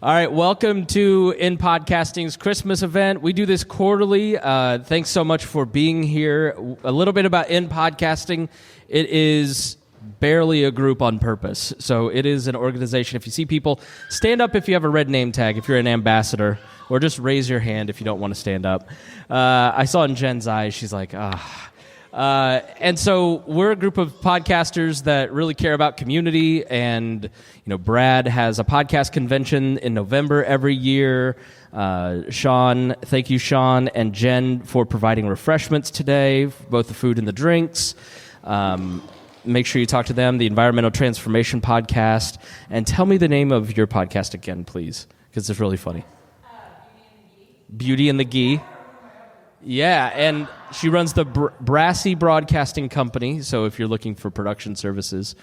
All right, welcome to In Podcasting's Christmas event. We do this quarterly. Thanks so much for being here. A little bit about In Podcasting. It is barely a group on purpose. So it is an organization. If you see people, stand up if you have a red name tag, if you're an ambassador, or just raise your hand if you don't want to stand up. I saw in Jen's eyes, she's like, and so we're a group of podcasters that really care about community, and Brad has a podcast convention in November every year. Sean, thank you, Sean, and Jen for providing refreshments today, both the food and the drinks. Make sure you talk to them, the Environmental Transformation Podcast, and tell me the name of your podcast again, please, because it's really funny. Beauty and the Ghee. Yeah, and she runs the Brassy Broadcasting Company, so if you're looking for production services.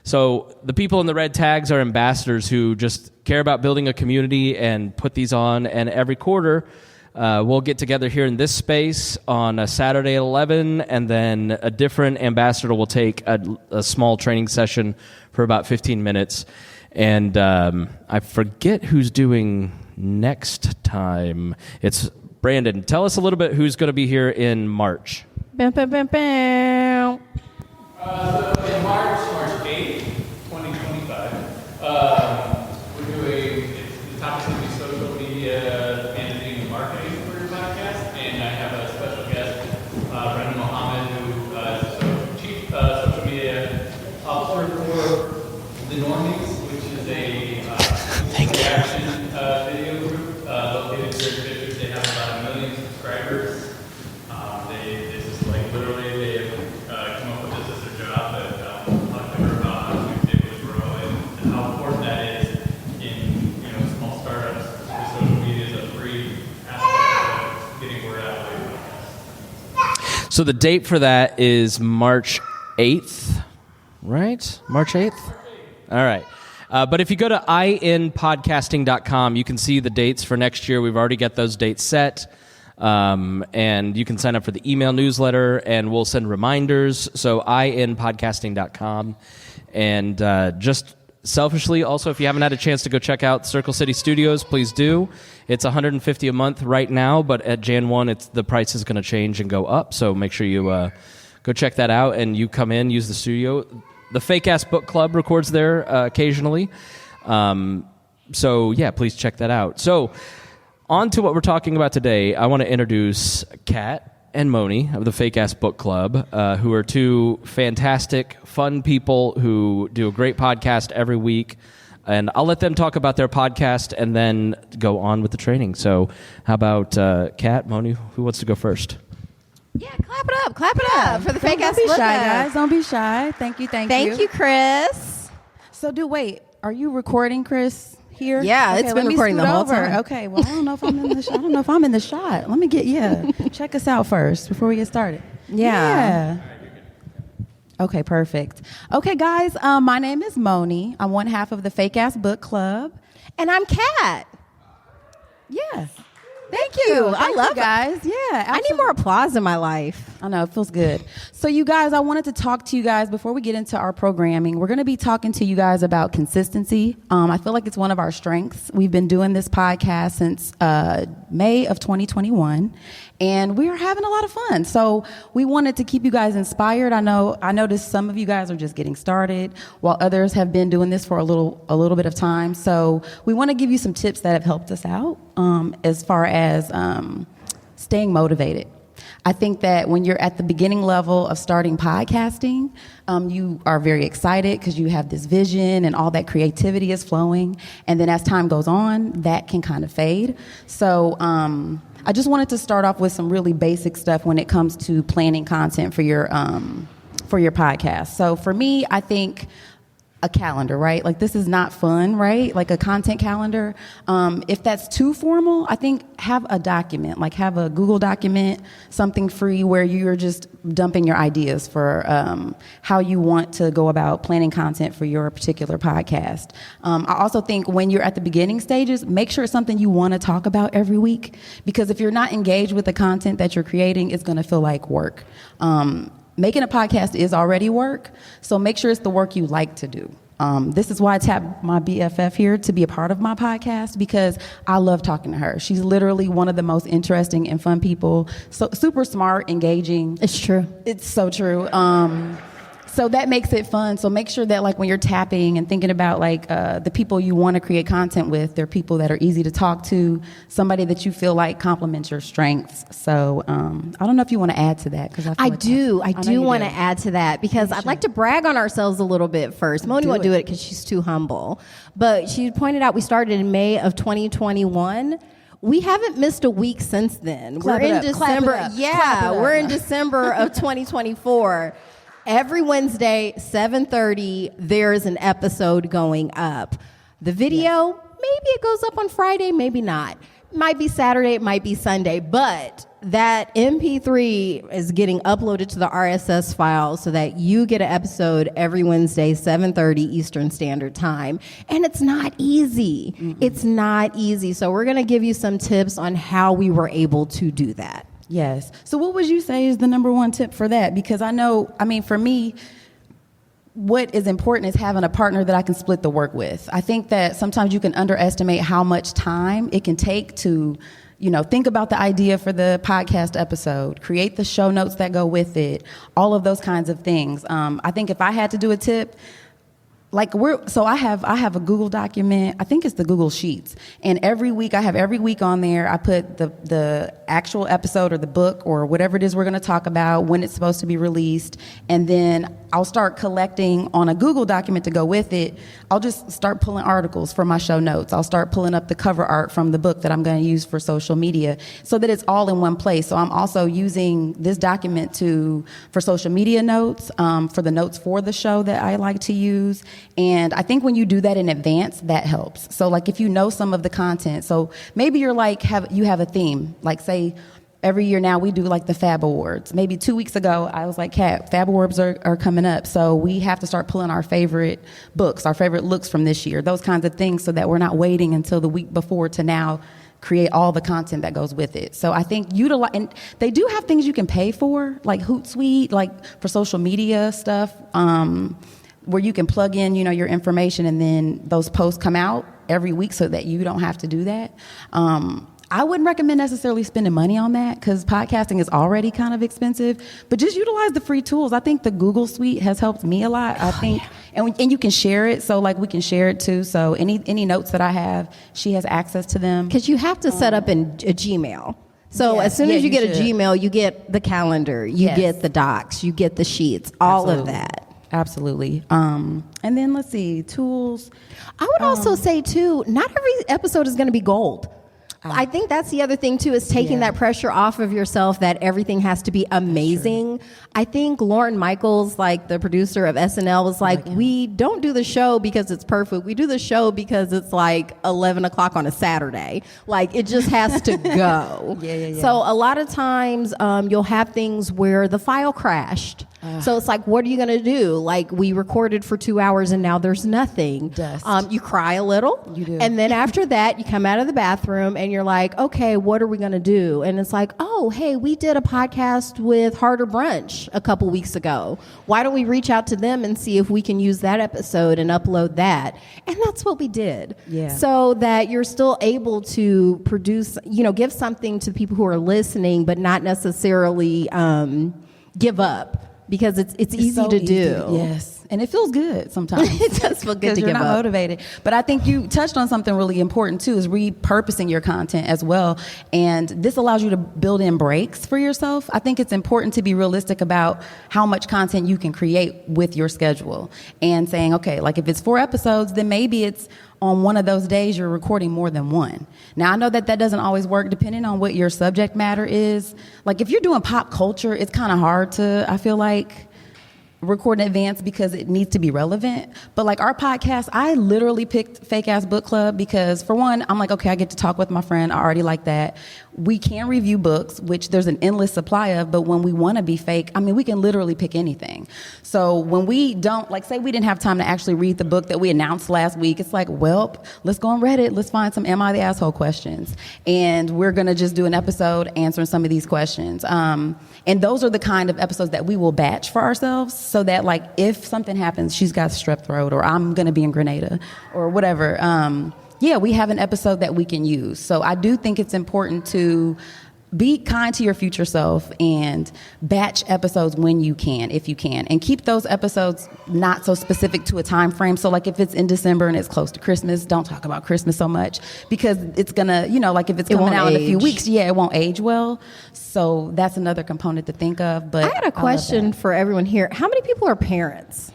So the people in the red tags are ambassadors who just care about building a community and put these on, and every quarter we'll get together here in this space on a Saturday at 11, and then a different ambassador will take a small training session for about 15 minutes. And I forget who's doing next time. It's Brandon. Tell us a little bit who's going to be here in March. Bam, bam, bam, bam. So in March 8th, 2025, we're doing, the topic will be social media managing and marketing for your podcast, and I have a special guest, Brendan Mohammed, who is the chief social media officer for The Normies, which is a reaction video group located here in Fishers. They have about 1 million subscribers. This is like literally they have come up with this as their job, but talk to her about how to be able to grow and how important that is in small startups. Because social media is a free aspect of getting word out there. So the date for that is March 8th, right? March 8th? All right. But if you go to inpodcasting.com, you can see the dates for next year. We've already got those dates set. And you can sign up for the email newsletter, and we'll send reminders. So inpodcasting.com. And just selfishly, also, if you haven't had a chance to go check out Circle City Studios, please do. It's $150 a month right now, but at Jan 1, the price is going to change and go up. So make sure you go check that out, and you come in, use the studio. The Fake Ass Book Club records there occasionally. So, yeah, please check that out. So, on to what we're talking about today. I want to introduce Kat and Moni of the Fake Ass Book Club, who are two fantastic, fun people who do a great podcast every week. And I'll let them talk about their podcast and then go on with the training. So, how about Kat, Moni? Who wants to go first? Yeah, clap it up for the Fake Ass Don't be Book shy, Club. guys. Don't be shy. Thank you. Thank you, Chris. So, wait. Are you recording, Chris? Here? Yeah, okay, it's been recording the whole time. Okay, well, I don't know if I'm in the shot. I don't know if I'm in the shot. Let me check us out first before we get started. Yeah. Okay, perfect. Okay, guys, my name is Moni. I'm one half of the Fake Ass Book Club. And I'm Kat. Yeah. Thank you. I Thank love you guys. Yeah, I need more applause in my life. I know, it feels good. So you guys, I wanted to talk to you guys before we get into our programming. We're going to be talking to you guys about consistency. I feel like it's one of our strengths. We've been doing this podcast since May of 2021, and we're having a lot of fun. So we wanted to keep you guys inspired. I noticed some of you guys are just getting started, while others have been doing this for a little bit of time. So we want to give you some tips that have helped us out as far as staying motivated. I think that when you're at the beginning level of starting podcasting, you are very excited because you have this vision and all that creativity is flowing. And then as time goes on, that can kind of fade. So I just wanted to start off with some really basic stuff when it comes to planning content for your podcast. So for me, I think a calendar, right? Like, this is not fun, right? Like a content calendar. If that's too formal, I think have a document, like have a Google document, something free where you're just dumping your ideas for how you want to go about planning content for your particular podcast. I also think when you're at the beginning stages, make sure it's something you want to talk about every week, because if you're not engaged with the content that you're creating, it's going to feel like work. Making a podcast is already work, so make sure it's the work you like to do. This is why I tapped my BFF here to be a part of my podcast, because I love talking to her. She's literally one of the most interesting and fun people. So super smart, engaging. It's true. It's so true. So that makes it fun. So make sure that, like, when you're tapping and thinking about, like, the people you want to create content with, they're people that are easy to talk to, somebody that you feel like complements your strengths. So I don't know if you want to add to that, because I do want to add to that, because I'd like to brag on ourselves a little bit first. Moni won't do it because she's too humble. But she pointed out we started in May of 2021. We haven't missed a week since then. We're in December. Yeah, we're in December of 2024. Every Wednesday, 7:30, there's an episode going up. The video, maybe it goes up on Friday, maybe not. It might be Saturday, it might be Sunday, but that MP3 is getting uploaded to the RSS file so that you get an episode every Wednesday, 7:30 Eastern Standard Time. And it's not easy. Mm-mm. It's not easy. So we're going to give you some tips on how we were able to do that. Yes. So what would you say is the number one tip for that? Because for me, what is important is having a partner that I can split the work with. I think that sometimes you can underestimate how much time it can take to, think about the idea for the podcast episode, create the show notes that go with it, all of those kinds of things. I think if I had to do a tip, I have a Google document. I think it's the Google Sheets, and every week on there, I put the actual episode or the book or whatever it is we're going to talk about, when it's supposed to be released, and then I'll start collecting on a Google document to go with it. I'll just start pulling articles for my show notes. I'll start pulling up the cover art from the book that I'm going to use for social media, so that it's all in one place. So I'm also using this document for social media notes, for the notes for the show that I like to use. And I think when you do that in advance, that helps. So, like, if you know some of the content, so maybe you're like, you have a theme, like, say, every year now we do like the FAB Awards. Maybe 2 weeks ago, I was like, Kat, FAB Awards are coming up. So we have to start pulling our favorite books, our favorite looks from this year, those kinds of things, so that we're not waiting until the week before to now create all the content that goes with it. So I think and they do have things you can pay for, like Hootsuite, like for social media stuff, where you can plug in, your information, and then those posts come out every week so that you don't have to do that. I wouldn't recommend necessarily spending money on that, because podcasting is already kind of expensive, but just utilize the free tools. I think the Google Suite has helped me a lot. I think, and you can share it. So, like, we can share it too. So any notes that I have, she has access to them. Because you have to set up a Gmail. So as soon as you get a Gmail, you get the calendar, you get the docs, you get the sheets, all of that. Absolutely. And then let's see, tools. I would also say too, not every episode is going to be gold. I think that's the other thing too, is taking that pressure off of yourself that everything has to be amazing. I think Lauren Michaels, like the producer of SNL, was like, we don't do the show because it's perfect. We do the show because it's like 11 o'clock on a Saturday. Like, it just has to go. So a lot of times you'll have things where the file crashed. So it's like, what are you going to do? Like, we recorded for 2 hours and now there's nothing. Dust. You cry a little. You do. And then after that, you come out of the bathroom and you're like, okay, what are we going to do? And it's like, oh, hey, we did a podcast with Harder Brunch a couple weeks ago. Why don't we reach out to them and see if we can use that episode and upload that? And that's what we did. So that you're still able to produce, give something to people who are listening, but not necessarily give up. Because it's easy so to do. Yes. And it feels good sometimes. It does feel good to you're give not up. motivated. But I think you touched on something really important too, is repurposing your content as well. And this allows you to build in breaks for yourself. I think it's important to be realistic about how much content you can create with your schedule, and saying, okay, like if it's 4 episodes, then maybe it's on one of those days you're recording more than one. Now, I know that doesn't always work depending on what your subject matter is. Like, if you're doing pop culture, it's kind of hard to, I feel like, record in advance because it needs to be relevant. But like our podcast, I literally picked Fake Ass Book Club because, for one, I'm like, okay, I get to talk with my friend. I already like that. We can review books, which there's an endless supply of, but when we want to be fake, I mean, we can literally pick anything. So when we don't, like, say we didn't have time to actually read the book that we announced last week, it's like, well, let's go on Reddit. Let's find some Am I the Asshole questions. And we're going to just do an episode answering some of these questions. And those are the kind of episodes that we will batch for ourselves. so that like if something happens, she's got strep throat, or I'm going to be in Grenada, or whatever. We have an episode that we can use. So I do think it's important to be kind to your future self and batch episodes when you can, if you can, and keep those episodes not so specific to a time frame. So like if it's in December and it's close to Christmas, don't talk about Christmas so much, because it's gonna, like if it's coming out in a few weeks, it won't age well. So that's another component to think of. But I had a question for everyone here. How many people are parents?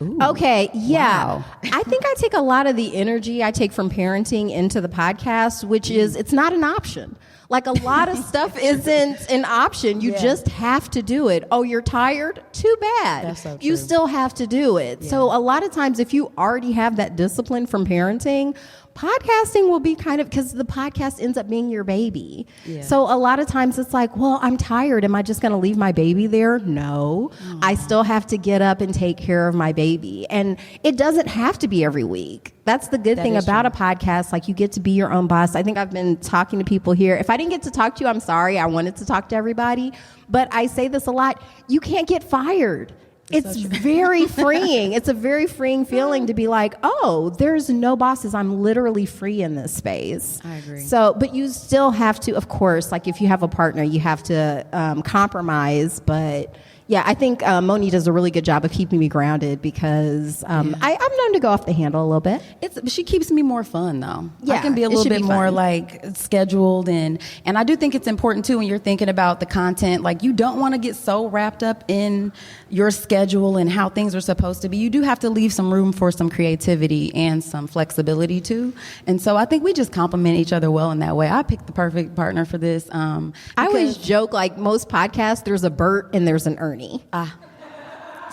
Ooh, okay, yeah. wow. I think I take a lot of the energy I take from parenting into the podcast, which is it's not an option. Like a lot of stuff isn't an option. You just have to do it. Oh, you're tired? Too bad. That's so true. You still have to do it. Yeah. So a lot of times if you already have that discipline from parenting, podcasting will be kind of, because the podcast ends up being your baby. Yeah. So a lot of times it's like, well, I'm tired. Am I just going to leave my baby there? No. I still have to get up and take care of my baby. And it doesn't have to be every week. That's the good thing about a podcast. Like, you get to be your own boss. I think I've been talking to people here. If I didn't get to talk to you, I'm sorry. I wanted to talk to everybody. But I say this a lot. You can't get fired. It's very freeing. It's a very freeing feeling to be like, oh, there's no bosses. I'm literally free in this space. I agree. So, but you still have to, of course, like if you have a partner, you have to compromise. But yeah, I think Moni does a really good job of keeping me grounded, because I'm known to go off the handle a little bit. She keeps me more fun, though. Yeah, I can be a little bit more like scheduled, and I do think it's important too when you're thinking about the content. Like, you don't want to get so wrapped up in your schedule and how things are supposed to be. You do have to leave some room for some creativity and some flexibility too. And so I think we just complement each other well in that way. I picked the perfect partner for this. I always joke, like most podcasts, there's a Bert and there's an Ernie.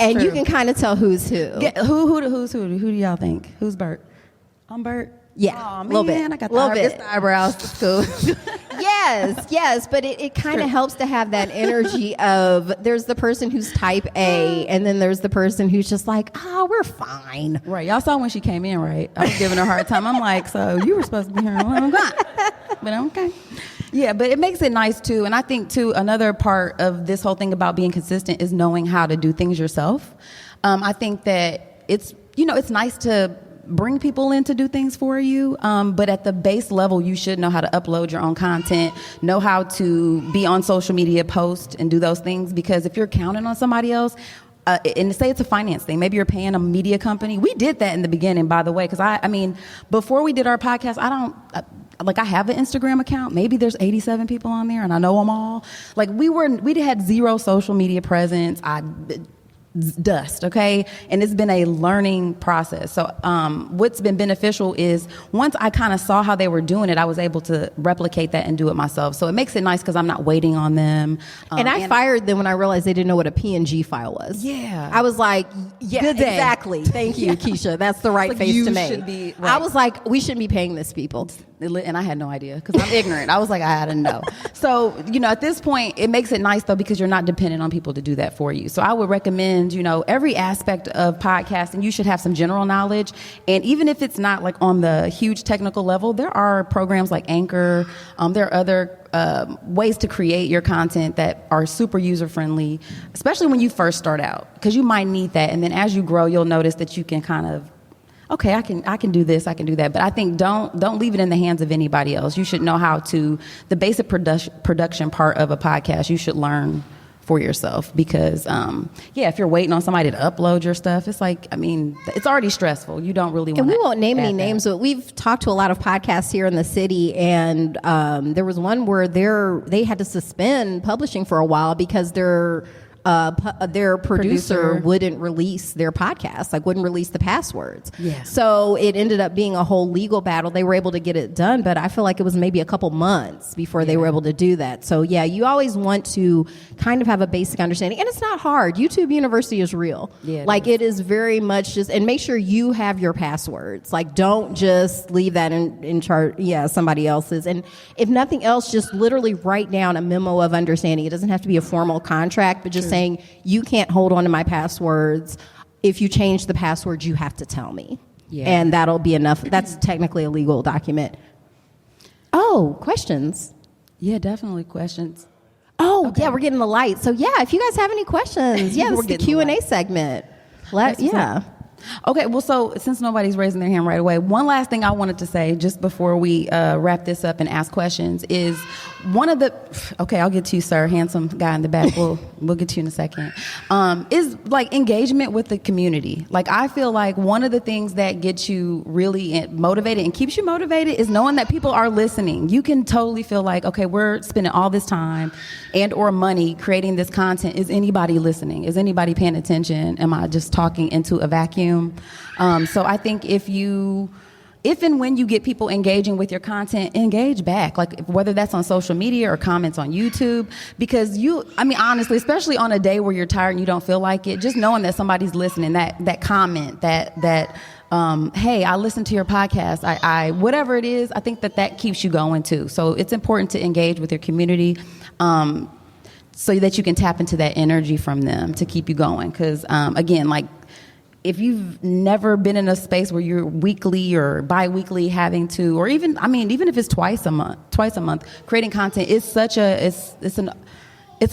And true. You can kind of tell who's who. Who's who? Who do y'all think? Who's Bert? I'm Bert. Yeah, a little bit. I got the eyebrows. It's cool. Yes, but it kind of helps to have that energy of there's the person who's type A, and then there's the person who's just like, we're fine. Right. Y'all saw when she came in, right? I was giving her a hard time. I'm like, so you were supposed to be here. I'm gone. But I'm okay. Yeah, but it makes it nice too. And I think too, another part of this whole thing about being consistent is knowing how to do things yourself. I think that it's nice to bring people in to do things for you, but at the base level, you should know how to upload your own content, know how to be on social media, post, and do those things. Because if you're counting on somebody else, and say it's a finance thing, maybe you're paying a media company. We did that in the beginning, by the way, because I mean, before we did our podcast, I have an Instagram account. Maybe there's 87 people on there, and I know them all. Like, we had zero social media presence. Dust, okay? And it's been a learning process. So what's been beneficial is once I kind of saw how they were doing it, I was able to replicate that and do it myself. So it makes it nice because I'm not waiting on them. And I fired them when I realized they didn't know what a PNG file was. Yeah. I was like, yeah, exactly. Thank you, Keisha. That's the right face to make. I was like, we shouldn't be paying this people. And I had no idea because I'm ignorant. I was like, I didn't know. So, at this point, it makes it nice, though, because you're not dependent on people to do that for you. So I would recommend, every aspect of podcasting, you should have some general knowledge. And even if it's not like on the huge technical level, there are programs like Anchor. There are other ways to create your content that are super user-friendly, especially when you first start out, because you might need that. And then as you grow, you'll notice that you can kind of, okay, I can do this, I can do that. But I think don't leave it in the hands of anybody else. You should know how to, the basic production part of a podcast, you should learn for yourself. Because, if you're waiting on somebody to upload your stuff, it's like, it's already stressful. You don't really want to. And we won't name any names, but we've talked to a lot of podcasts here in the city, and there was one where they had to suspend publishing for a while because their producer wouldn't release their podcast, wouldn't release the passwords. Yeah. So it ended up being a whole legal battle. They were able to get it done, but I feel like it was maybe a couple months before they were able to do that. So yeah, you always want to kind of have a basic understanding, and it's not hard. YouTube University is real. Yeah, it is very much just, and make sure you have your passwords. Don't just leave that in charge. Yeah, somebody else's. And if nothing else, just literally write down a memo of understanding. It doesn't have to be a formal contract, but just saying, you can't hold on to my passwords. If you change the passwords, you have to tell me. Yeah. And that'll be enough. That's technically a legal document. Oh, questions. Yeah, definitely questions. Oh, Oh, Okay. yeah, we're getting the light. So, yeah, if you guys have any questions, yeah, this is the Q&A segment. Okay, well, so since nobody's raising their hand right away, one last thing I wanted to say just before we wrap this up and ask questions is one of the, okay, I'll get to you, sir, handsome guy in the back, we'll get to you in a second, is like engagement with the community. Like, I feel like one of the things that gets you really motivated and keeps you motivated is knowing that people are listening. You can totally feel like, okay, we're spending all this time and or money creating this content. Is anybody listening? Is anybody paying attention? Am I just talking into a vacuum? So I think if and when you get people engaging with your content, engage back, like whether that's on social media or comments on YouTube, because honestly, especially on a day where you're tired and you don't feel like it, just knowing that somebody's listening, that comment, that hey, I listened to your podcast, I whatever it is, I think that keeps you going too. So it's important to engage with your community, so that you can tap into that energy from them to keep you going. Because again, like, if you've never been in a space where you're weekly or bi-weekly having to, or even if it's twice a month, creating content is it's an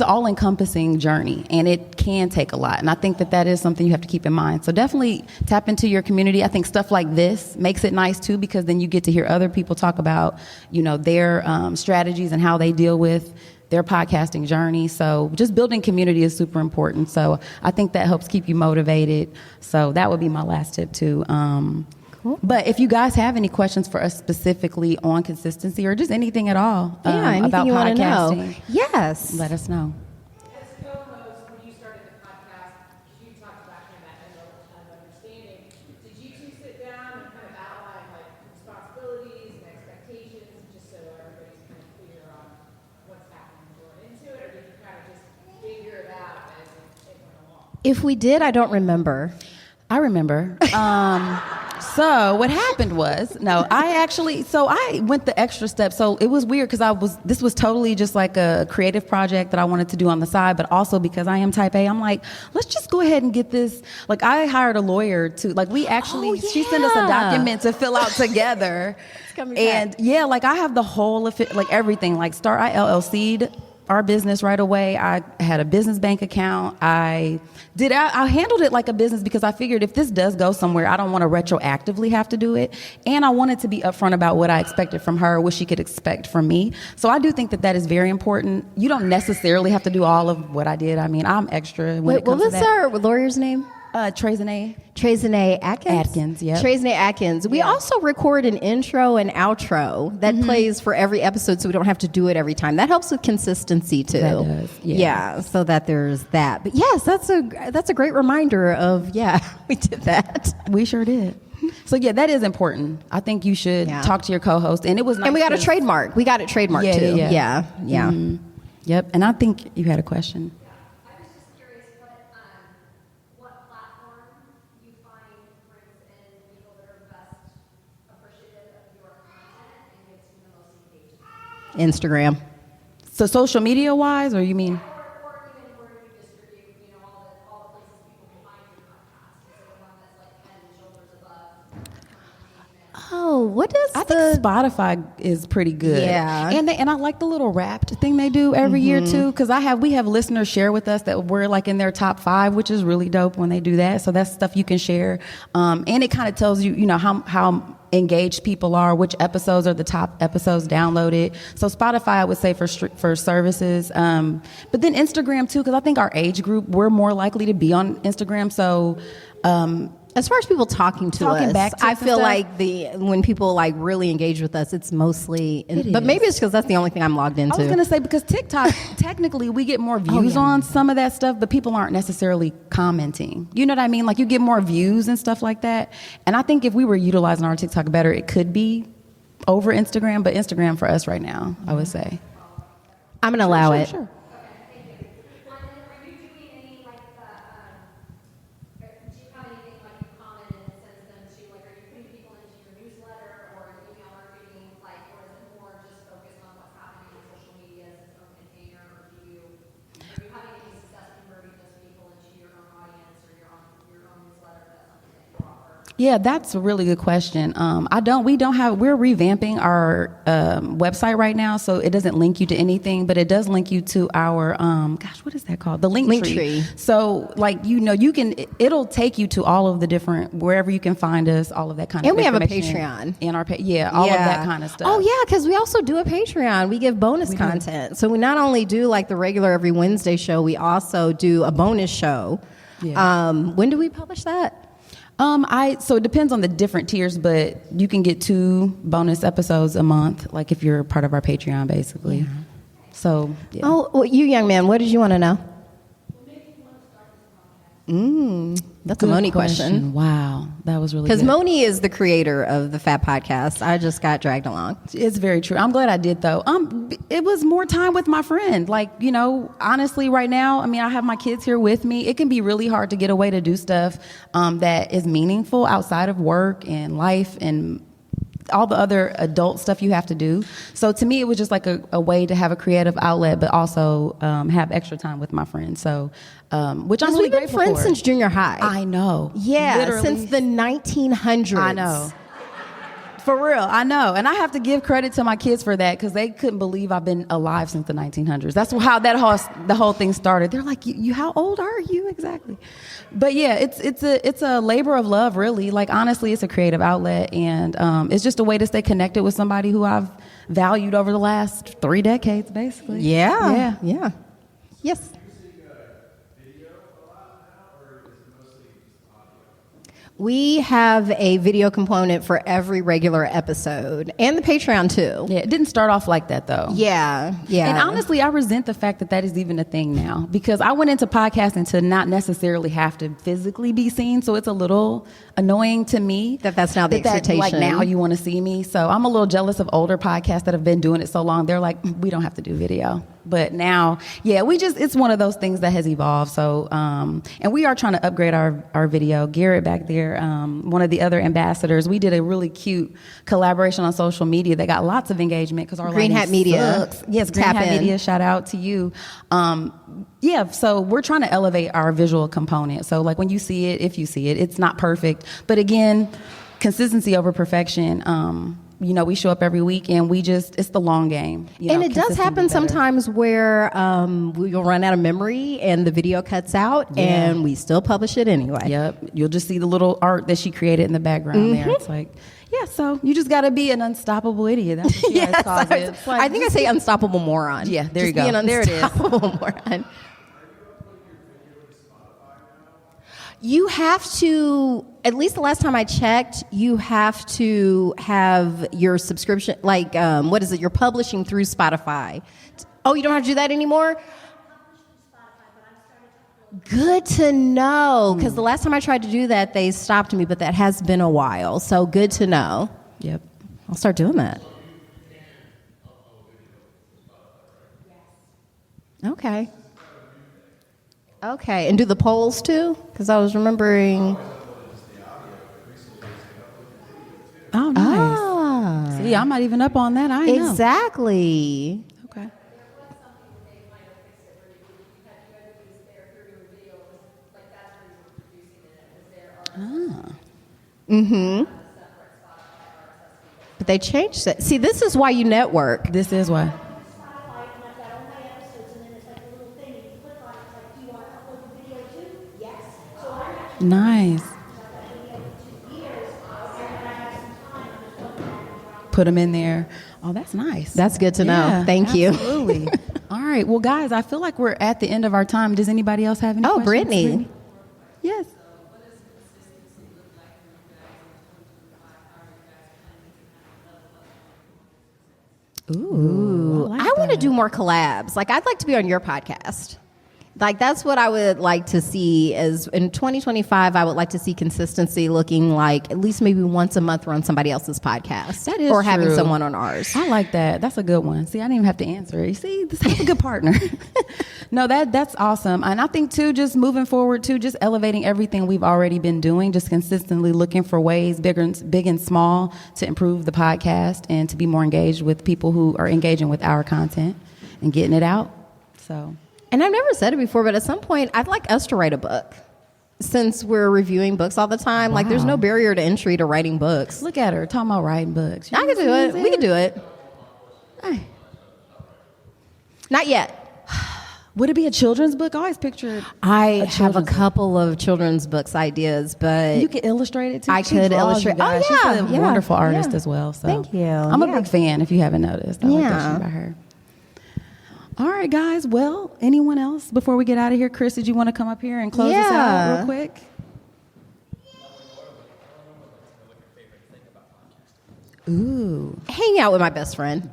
all-encompassing journey, and it can take a lot. And I think that is something you have to keep in mind. So definitely tap into your community. I think stuff like this makes it nice too, because then you get to hear other people talk about, their strategies and how they deal with their podcasting journey. So just building community is super important. So I think that helps keep you motivated. So that would be my last tip too. Cool. But if you guys have any questions for us specifically on consistency or just anything at all anything about you want to know, podcasting, yes, let us know. As co-host, when you started the podcast, you talked about kind of that understanding. Did you two sit down and kind of outline like responsibilities and expectations, just so everybody's kind of clear on what's happening going into it, or did you kind of just figure it out as it went along? If we did, I don't remember. I remember. So what happened was, I went the extra step. So it was weird because this was totally just like a creative project that I wanted to do on the side, but also because I am type A, I'm like, let's just go ahead and get this. Like, I hired a lawyer to, like, we actually, she sent us a document to fill out together. And yeah, like, I have the whole of it, like everything, like I LLC'd our business right away. I had a business bank account. I handled it like a business because I figured if this does go somewhere, I don't want to retroactively have to do it. And I wanted to be upfront about what I expected from her, what she could expect from me. So I do think that is very important. You don't necessarily have to do all of what I did. I mean, I'm extra when it comes to that. What was our lawyer's name? Trezene Atkins. Yep. Trezene Atkins. We also record an intro and outro that plays for every episode, so we don't have to do it every time. That helps with consistency too. That does, yeah. So that there's that. But yes, that's a great reminder of we did that. We sure did. So yeah, that is important. I think you should talk to your co-host, and it was nice. And we got a trademark. We got it trademarked too. Yeah. Mm-hmm. Yep. And I think you had a question. Instagram. So social media wise, or you mean? Or even where you distribute, all the places people can find your podcast. Is it one that's like head and shoulders above? Oh, what does I think Spotify is pretty good. Yeah. And I like the little wrapped thing they do every year too, because we have listeners share with us that we're like in their top 5, which is really dope when they do that. So that's stuff you can share. And it kind of tells you, how engaged people are, which episodes are the top episodes downloaded. So Spotify, I would say for services. But then Instagram too, because I think our age group, we're more likely to be on Instagram. So, as far as people talking us, back to I us feel and like when people like really engage with us, it's mostly, but maybe it's because that's the only thing I'm logged into. I was going to say, because TikTok, technically we get more views on some of that stuff, but people aren't necessarily commenting. You know what I mean? Like, you get more views and stuff like that. And I think if we were utilizing our TikTok better, it could be over Instagram, but Instagram for us right now, I would say. I'm going to allow it. Sure. Are you doing any like do you have anything like you comment and send them to, like, are you putting people into your newsletter or email marketing, like, or is it more just focused on what's happening on social media as its own container, or are you having any success converting those people into your own audience or your own newsletter? If that's something that you offer. Yeah, that's a really good question. We're revamping our website right now, so it doesn't link you to anything, but it does link you to our, what is that called? The link tree. So it'll take you to all of the different, wherever you can find us, all of that kind of information. And we have a Patreon. And all of that kind of stuff. Oh, yeah, because we also do a Patreon. We give bonus content. So we not only do like the regular every Wednesday show, we also do a bonus show. Yeah. When do we publish that? So it depends on the different tiers, but you can get 2 bonus episodes a month, like if you're part of our Patreon, basically. Yeah. So, yeah. Oh, well, you young man, what did you want to know? That's Good a Moni question. Wow, that was really good. Because Moni is the creator of the FAB podcast. I just got dragged along. It's very true. I'm glad I did, though. It was more time with my friend. Like, honestly, right now, I have my kids here with me. It can be really hard to get away to do stuff that is meaningful outside of work and life and all the other adult stuff you have to do. So to me, it was just like a way to have a creative outlet, but also have extra time with my friends. So, which I'm really grateful for. We've been friends since junior high. I know. Yeah, literally. since the 1900s. I know. For real, I know. And I have to give credit to my kids for that because they couldn't believe I've been alive since the 1900s. That's how the whole thing started. They're like, you how old are you exactly? But yeah, it's a labor of love, really. Like, honestly, it's a creative outlet. And it's just a way to stay connected with somebody who I've valued over the last 3 decades, basically. Yeah. Yes. We have a video component for every regular episode and the Patreon too. Yeah, it didn't start off like that though. Yeah. And honestly, I resent the fact that is even a thing now because I went into podcasting to not necessarily have to physically be seen. So it's a little annoying to me that's now the expectation. Like now you want to see me. So I'm a little jealous of older podcasts that have been doing it so long. They're like, we don't have to do video. But now, yeah, it's one of those things that has evolved. So, and we are trying to upgrade our video. Garrett back there, one of the other ambassadors, we did a really cute collaboration on social media that got lots of engagement because our Green Hat Media. Sucks. Yes, Green Hat Media. Shout out to you. So we're trying to elevate our visual component. So like when you see it, if you see it, it's not perfect. But again, consistency over perfection. We show up every week and it's the long game. And it does happen sometimes where we'll run out of memory and the video cuts out and we still publish it anyway. Yep. You'll just see the little art that she created in the background there. It's like, yeah, so you just got to be an unstoppable idiot. That's what you guys call it. I think I say unstoppable moron. Yeah, there just you go. Be an there it is. Unstoppable moron. You have to, at least the last time I checked, you have to have your subscription, like, you're publishing through Spotify. Oh, you don't have to do that anymore? Good to know, because the last time I tried to do that, they stopped me, but that has been a while. So good to know. Yep. I'll start doing that. Okay. Okay, and do the polls too? Because I was remembering. Oh, nice. See, I'm not even up on that. I know. Exactly. Okay. But they changed it. See, this is why you network. This is why. Nice. Put them in there. Oh, that's nice. That's good to know. Thank you. Absolutely. All right. Well, guys, I feel like we're at the end of our time. Does anybody else have any questions? Brittany. Yes. Ooh. I want to do more collabs. Like, I'd like to be on your podcast. Like, that's what I would like to see as in 2025. I would like to see consistency looking like at least maybe once a month we're on somebody else's podcast. That is or true. Having someone on ours. I like that. That's a good one. See, I didn't even have to answer it. You see, this is a good partner. No, that's awesome. And I think too, just moving forward too, just elevating everything we've already been doing, just consistently looking for ways, big and small, to improve the podcast and to be more engaged with people who are engaging with our content and getting it out. So. And I've never said it before, but at some point, I'd like us to write a book. since we're reviewing books all the time, like there's no barrier to entry to writing books. Look at her talking about writing books. I can do it. We can do it. Hey. Not yet. Would it be a children's book? I always pictured. I have a couple of children's books ideas, but You could illustrate it too. I She could draws, you illustrate. guys. Oh, yeah, She's a yeah, wonderful artist yeah. as well. So Thank you. I'm a Yeah. big fan. If you haven't noticed, I like that Yeah. shit about her. All right, guys. Well, anyone else before we get out of here? Chris, did you want to come up here and close us out real quick? Ooh. Hang out with my best friend.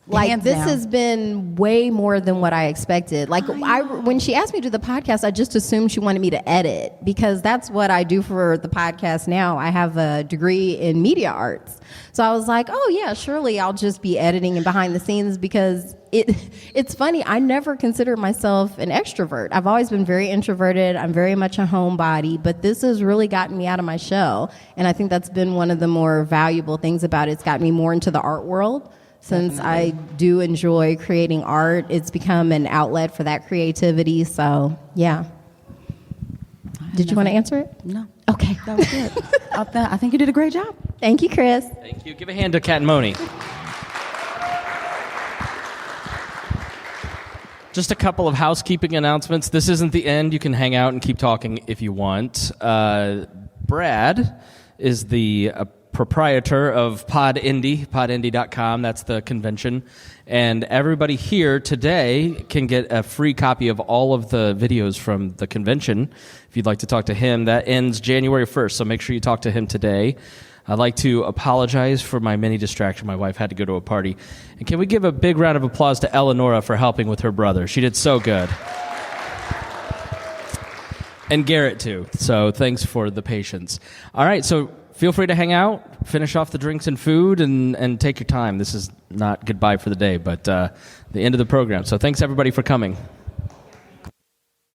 Like Hands this down. has been way more than what I expected. Like when she asked me to do the podcast, I just assumed she wanted me to edit because that's what I do for the podcast now. I have a degree in media arts. So I was like, oh yeah, surely I'll just be editing and behind the scenes because it's funny. I never considered myself an extrovert. I've always been very introverted. I'm very much a homebody, but this has really gotten me out of my shell. And I think that's been one of the more valuable things about it. It's got me more into the art world. Since I do enjoy creating art, it's become an outlet for that creativity. So, yeah. Did you want to answer it? No. Okay. That was good. I think you did a great job. Thank you, Chris. Thank you. Give a hand to Kat and Moni. Just a couple of housekeeping announcements. This isn't the end. You can hang out and keep talking if you want. Brad is the proprietor of podindy.com. That's the convention. And everybody here today can get a free copy of all of the videos from the convention. If you'd like to talk to him, that ends January 1st, so make sure you talk to him today. I'd like to apologize for my mini distraction. My wife had to go to a party. And can we give a big round of applause to Eleonora for helping with her brother? She did so good. And Garrett, too. So thanks for the patience. All right, so feel free to hang out, finish off the drinks and food, and take your time. This is not goodbye for the day, but the end of the program. So thanks, everybody, for coming.